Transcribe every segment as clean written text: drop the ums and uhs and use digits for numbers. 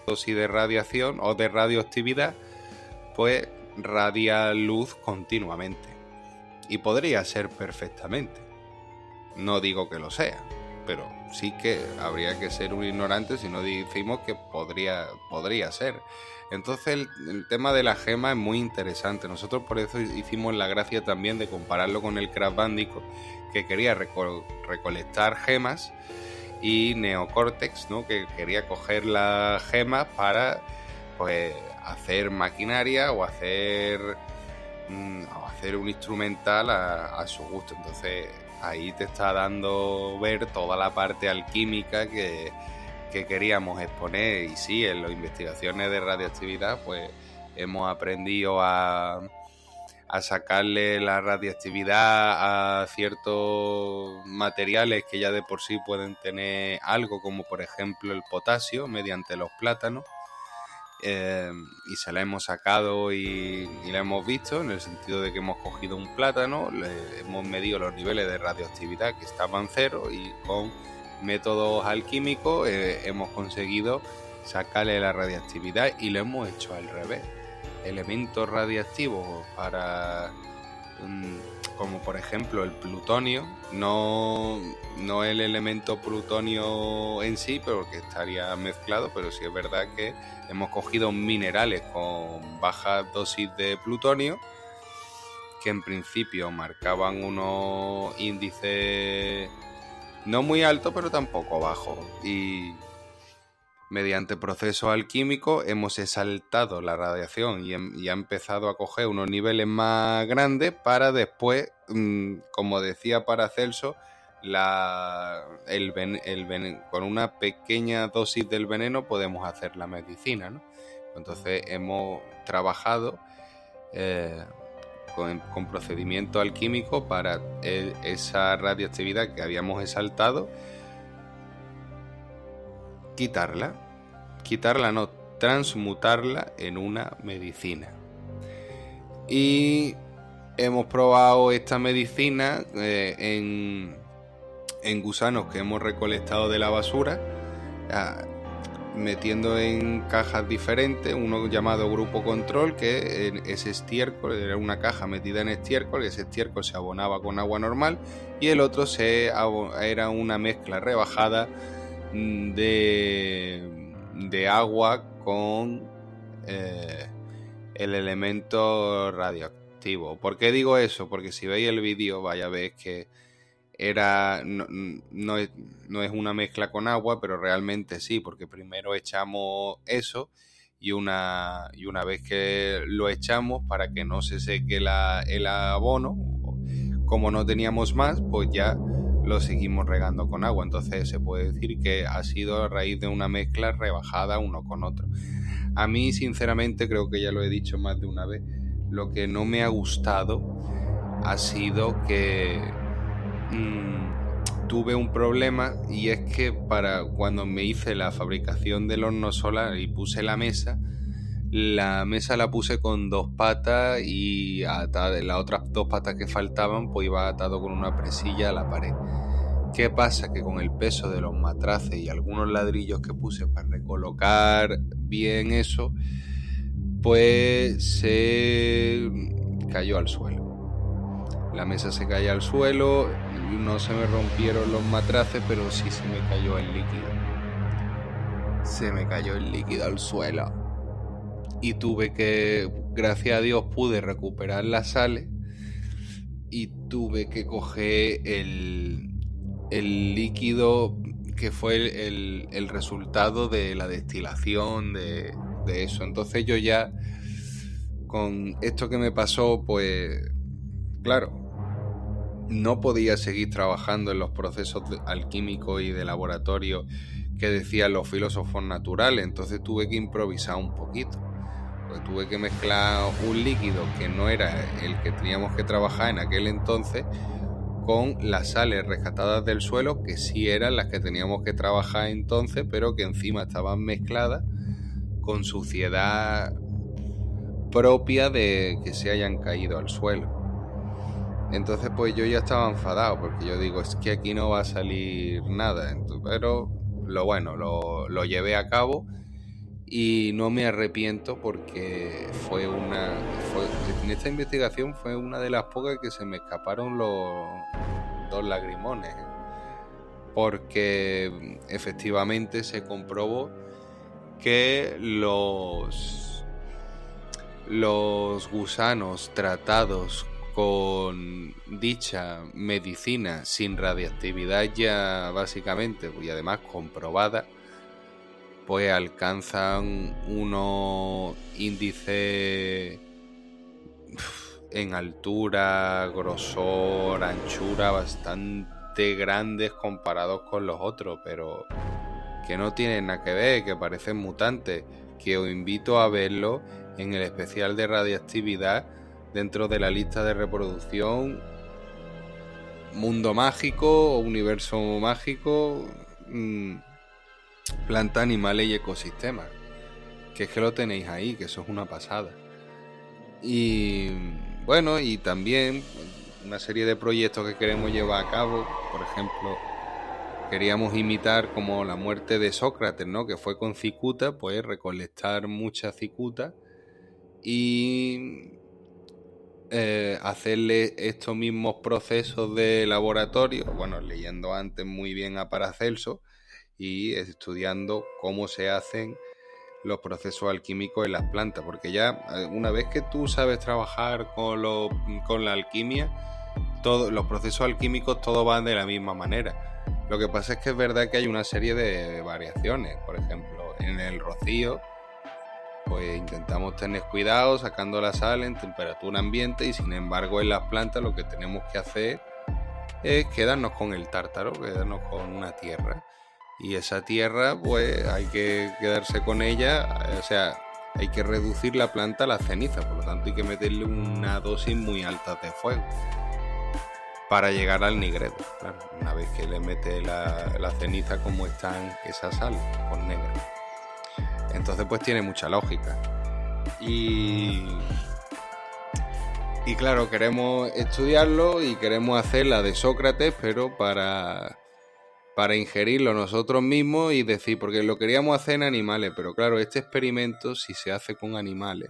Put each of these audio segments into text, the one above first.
dosis de radiación o de radioactividad, pues radia luz continuamente. Y podría ser perfectamente. No digo que lo sea, pero sí que habría que ser un ignorante si no decimos que podría ser. Entonces el tema de la gema es muy interesante. Nosotros por eso hicimos la gracia también de compararlo con el Crash Bandicoot, que quería recolectar gemas, y Neocortex, ¿no?, que quería coger las gemas para, pues, hacer maquinaria o hacer un instrumental a su gusto. Entonces ahí te está dando ver toda la parte alquímica que queríamos exponer. Y sí, en las investigaciones de radioactividad pues hemos aprendido a sacarle la radioactividad a ciertos materiales que ya de por sí pueden tener algo, como por ejemplo el potasio, mediante los plátanos. Y se la hemos sacado y la hemos visto, en el sentido de que hemos cogido un plátano, le hemos medido los niveles de radioactividad que estaban cero, y con métodos alquímicos hemos conseguido sacarle la radioactividad, y lo hemos hecho al revés. Elementos radiactivos para como por ejemplo el plutonio, no el elemento plutonio en sí, pero que estaría mezclado, pero sí es verdad que hemos cogido minerales con bajas dosis de plutonio, que en principio marcaban unos índices no muy altos, pero tampoco bajos, y mediante procesos alquímicos hemos exaltado la radiación y ha empezado a coger unos niveles más grandes para después, como decía Paracelso, con una pequeña dosis del veneno podemos hacer la medicina, ¿no? Entonces hemos trabajado con procedimientos alquímicos para esa radioactividad que habíamos exaltado, transmutarla en una medicina. Y hemos probado esta medicina en gusanos que hemos recolectado de la basura, metiendo en cajas diferentes, uno llamado grupo control, que es estiércol, era una caja metida en estiércol, ese estiércol se abonaba con agua normal, y el otro era una mezcla rebajada de agua con el elemento radioactivo. ¿Por qué digo eso? Porque si veis el vídeo vais a ver que no es una mezcla con agua, pero realmente sí, porque primero echamos eso, y una vez que lo echamos, para que no se seque el abono, como no teníamos más, pues ya lo seguimos regando con agua. Entonces se puede decir que ha sido a raíz de una mezcla rebajada uno con otro. A mí, sinceramente, creo que ya lo he dicho más de una vez, lo que no me ha gustado ha sido que tuve un problema, y es que para cuando me hice la fabricación del horno solar y puse la mesa la puse con 2 patas, y las otras 2 patas que faltaban pues iba atado con una presilla a la pared. ¿Qué pasa? Que con el peso de los matraces y algunos ladrillos que puse para recolocar bien eso, pues se cayó al suelo. La mesa se cayó al suelo, no se me rompieron los matraces, pero sí se me cayó el líquido. Se me cayó el líquido al suelo. Y tuve que, gracias a Dios, pude recuperar las sales, y tuve que coger el líquido que fue el resultado de la destilación de eso. Entonces yo ya, con esto que me pasó, pues claro, no podía seguir trabajando en los procesos alquímicos y de laboratorio que decían los filósofos naturales, entonces tuve que improvisar un poquito. Pues tuve que mezclar un líquido que no era el que teníamos que trabajar en aquel entonces con las sales rescatadas del suelo, que sí eran las que teníamos que trabajar entonces, pero que encima estaban mezcladas con suciedad propia de que se hayan caído al suelo. Entonces pues yo ya estaba enfadado, porque yo digo, es que aquí no va a salir nada. Pero lo llevé a cabo y no me arrepiento, porque en esta investigación fue una de las pocas que se me escaparon los dos lagrimones, porque efectivamente se comprobó que los gusanos tratados con dicha medicina sin radiactividad ya básicamente, y además comprobada, pues alcanzan unos índices en altura, grosor, anchura bastante grandes comparados con los otros, pero que no tienen nada que ver, que parecen mutantes, que os invito a verlo en el especial de radiactividad dentro de la lista de reproducción Mundo Mágico o Universo Mágico, Planta, Animales y Ecosistemas, que es que lo tenéis ahí, que eso es una pasada. Y bueno, y también una serie de proyectos que queremos llevar a cabo. Por ejemplo, queríamos imitar como la muerte de Sócrates, ¿no? Que fue con cicuta, pues recolectar muchas cicutas y hacerle estos mismos procesos de laboratorio, bueno, leyendo antes muy bien a Paracelso y estudiando cómo se hacen los procesos alquímicos en las plantas, porque ya una vez que tú sabes trabajar con la alquimia, todos los procesos alquímicos todos van de la misma manera. Lo que pasa es que es verdad que hay una serie de variaciones. Por ejemplo, en el rocío, pues intentamos tener cuidado sacando la sal en temperatura ambiente, y sin embargo en las plantas lo que tenemos que hacer es quedarnos con el tártaro, quedarnos con una tierra. Y esa tierra, pues hay que quedarse con ella, o sea, hay que reducir la planta a la ceniza, por lo tanto hay que meterle una dosis muy alta de fuego para llegar al nigredo. Claro, una vez que le mete la ceniza, como están esas sales, con negro. Entonces pues tiene mucha lógica. Y claro, queremos estudiarlo y queremos hacer la de Sócrates, pero para ingerirlo nosotros mismos y decir, porque lo queríamos hacer en animales, pero claro, este experimento, si se hace con animales,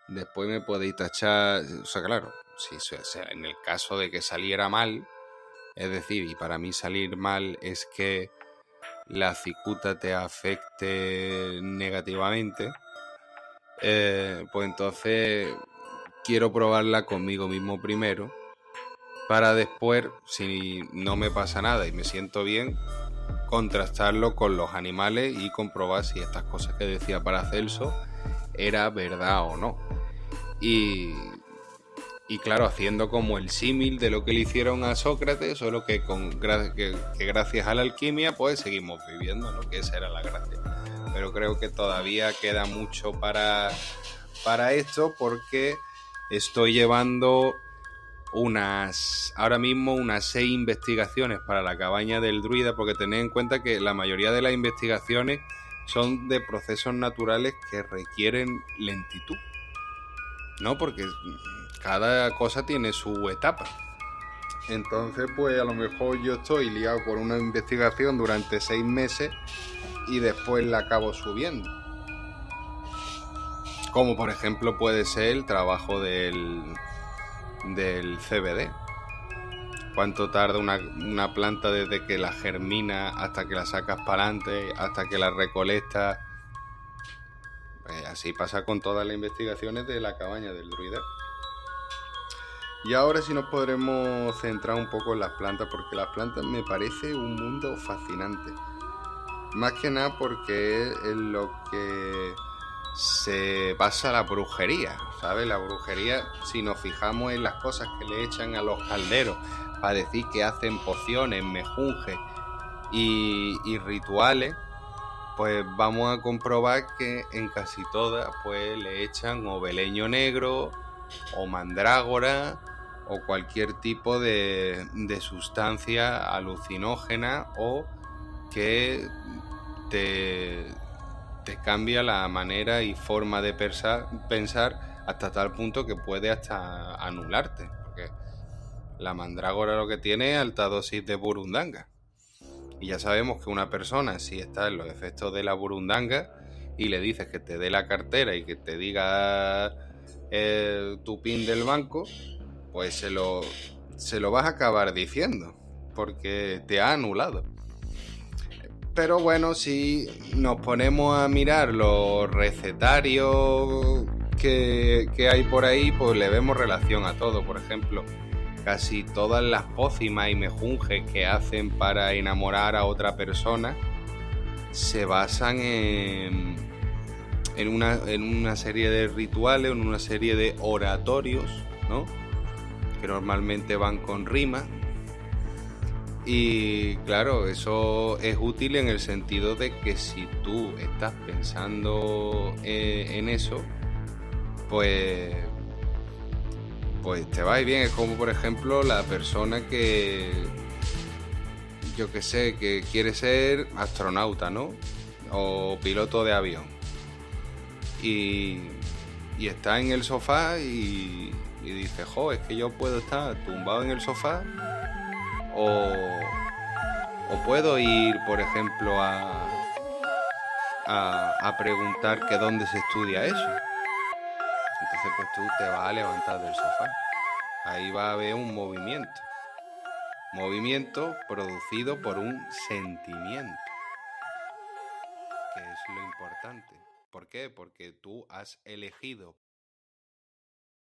después me podéis tachar, o sea, claro, si en el caso de que saliera mal, es decir, y para mí salir mal es que la cicuta te afecte negativamente, pues entonces quiero probarla conmigo mismo primero, para después, si no me pasa nada y me siento bien, contrastarlo con los animales y comprobar si estas cosas que decía Paracelso era verdad o no. Y claro, haciendo como el símil de lo que le hicieron a Sócrates, solo que gracias a la alquimia pues seguimos viviendo, ¿no? Que esa era la gracia. Pero creo que todavía queda mucho para esto, porque estoy llevando ahora mismo unas 6 investigaciones para la cabaña del druida, porque tened en cuenta que la mayoría de las investigaciones son de procesos naturales que requieren lentitud, ¿no? Porque cada cosa tiene su etapa. Entonces pues a lo mejor yo estoy liado con una investigación durante 6 meses y después la acabo subiendo, como por ejemplo puede ser el trabajo del CBD. ¿Cuánto tarda una planta desde que la germina hasta que la sacas para adelante, hasta que la recolectas? Pues así pasa con todas las investigaciones de la cabaña del druida. Y ahora sí nos podremos centrar un poco en las plantas, porque las plantas me parece un mundo fascinante. Más que nada porque es lo que se basa la brujería, ¿sabes? La brujería, si nos fijamos en las cosas que le echan a los calderos para decir que hacen pociones, mejunjes y rituales, pues vamos a comprobar que en casi todas pues le echan o beleño negro o mandrágora o cualquier tipo de sustancia alucinógena o que te cambia la manera y forma de pensar hasta tal punto que puede hasta anularte, porque la mandrágora lo que tiene es alta dosis de burundanga. Y ya sabemos que una persona, si está en los efectos de la burundanga y le dices que te dé la cartera y que te diga tu PIN del banco, pues se lo vas a acabar diciendo, porque te ha anulado. Pero bueno, si nos ponemos a mirar los recetarios que hay por ahí, pues le vemos relación a todo. Por ejemplo, casi todas las pócimas y mejunjes que hacen para enamorar a otra persona se basan en una serie de rituales, en una serie de oratorios, ¿no? Que normalmente van con rimas. Y claro, eso es útil en el sentido de que si tú estás pensando en eso, pues te va bien. Es como, por ejemplo, la persona que, yo que sé, que quiere ser astronauta, ¿no? O piloto de avión. Y está en el sofá y dice, jo, es que yo puedo estar tumbado en el sofá o puedo ir, por ejemplo, a preguntar que dónde se estudia eso. Entonces pues tú te vas a levantar del sofá. Ahí va a haber un movimiento. Movimiento producido por un sentimiento, que es lo importante. ¿Por qué? Porque tú has elegido